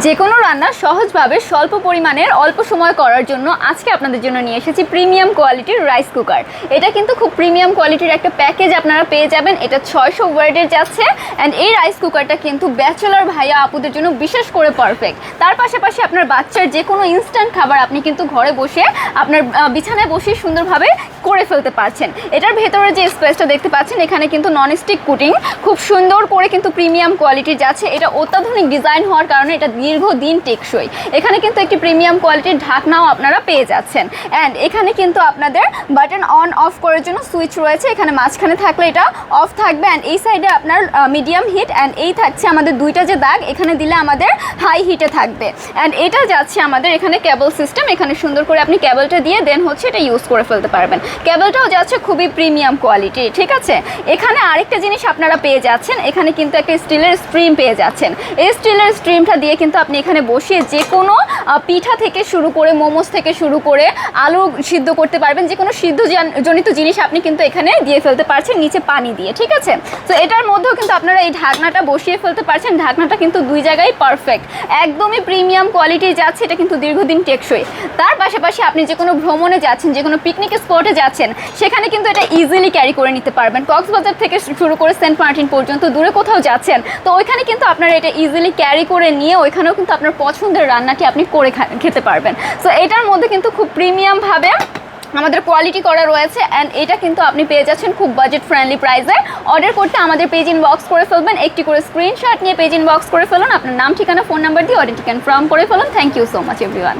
যে কোনো রান্না সহজভাবে স্বল্প পরিমাণের অল্প সময় করার জন্য আজকে আপনাদের জন্য নিয়ে এসেছি প্রিমিয়াম কোয়ালিটির রাইস কুকার। এটা কিন্তু খুব প্রিমিয়াম কোয়ালিটির একটা প্যাকেজ আপনারা পেয়ে যাবেন। এটা 600 ওয়াটের যাচ্ছে অ্যান্ড এই রাইস কুকারটা কিন্তু ব্যাচেলর ভাইয়া আপুদের জন্য বিশেষ করে পারফেক্ট। তার পাশাপাশি আপনার বাচ্চার যে কোনো ইনস্ট্যান্ট খাবার আপনি কিন্তু ঘরে বসে আপনার বিছানায় বসে সুন্দরভাবে করে ফেলতে পারছেন। এটার ভেতরে যে স্পেসটা দেখতে পাচ্ছেন এখানে কিন্তু ননস্টিক কুটিং খুব সুন্দর করে কিন্তু প্রিমিয়াম কোয়ালিটির যাচ্ছে। এটা অত্যাধুনিক ডিজাইন হওয়ার কারণে এটা দীর্ঘদিন টেকসই। এখানে কিন্তু একটি প্রিমিয়াম কোয়ালিটির ঢাকনাও আপনারা পেয়ে যাচ্ছেন অ্যান্ড এখানে কিন্তু আপনাদের বাটন অন অফ করার জন্য সুইচ রয়েছে। এখানে মাঝখানে থাকলে এটা অফ থাকবে অ্যান্ড এই সাইডে আপনার মিডিয়াম হিট অ্যান্ড এই থাকছে আমাদের দুইটা যে দাগ, এখানে দিলে আমাদের হাই হিটে থাকবে অ্যান্ড এটা যাচ্ছে আমাদের এখানে কেবল সিস্টেম। এখানে সুন্দর করে আপনি কেবলটা দিয়ে দেন হচ্ছে এটা ইউজ করে ফেলতে পারবেন। কেবলটাও যাচ্ছে খুবই প্রিমিয়াম কোয়ালিটি, ঠিক আছে। এখানে আরেকটা জিনিস আপনারা পেয়ে যাচ্ছেন, এখানে কিন্তু একটা স্টিলের স্ট্রিম পেয়ে যাচ্ছেন। এই স্টিলের স্ট্রিমটা দিয়ে কিন্তু আপনি এখানে বসিয়ে যে কোনো পিঠা থেকে শুরু করে মোমোস থেকে শুরু করে আলু সিদ্ধ করতে পারবেন। যে কোনো সিদ্ধ জনিত জিনিস আপনি কিন্তু এখানে দিয়ে ফেলতে পারছেন নিচে পানি দিয়ে, ঠিক আছে। তো এটার মধ্যেও কিন্তু আপনারা এই ঢাকনাটা বসিয়ে ফেলতে পারছেন। ঢাকনাটা কিন্তু দুই জায়গায় পারফেক্ট, একদমই প্রিমিয়াম কোয়ালিটি যাচ্ছে। এটা কিন্তু দীর্ঘদিন টেকসই। তার পাশাপাশি আপনি যে কোনো ভ্রমণে যাচ্ছেন, যে কোনো পিকনিক স্পটে যাচ্ছেন, সেখানে কিন্তু এটা ইজিলি ক্যারি করে নিতে পারবেন। কক্সবাজার থেকে শুরু করে সেন্ট মার্টিন পর্যন্ত দূরে কোথাও যাচ্ছেন, তো ওইখানে কিন্তু আপনারা এটা ইজিলি ক্যারি করে নিয়ে ওইখানেও কিন্তু আপনার পছন্দের রান্নাটি আপনি করে খেতে পারবেন। সো এটার মধ্যে কিন্তু খুব প্রিমিয়ামভাবে আমাদের কোয়ালিটি করা রয়েছে অ্যান্ড এটা কিন্তু আপনি পেয়ে যাচ্ছেন খুব বাজেট ফ্রেন্ডলি প্রাইসে। অর্ডার করতে আমাদের পেজ ইনবক্স করে ফেলবেন, একটি করে স্ক্রিনশট নিয়ে পেজ ইনবক্স করে ফেলুন, আপনার নাম ঠিকানা ফোন নাম্বার দিয়ে অর্ডারটি কনফার্ম করে ফেলুন। Thank you so much everyone.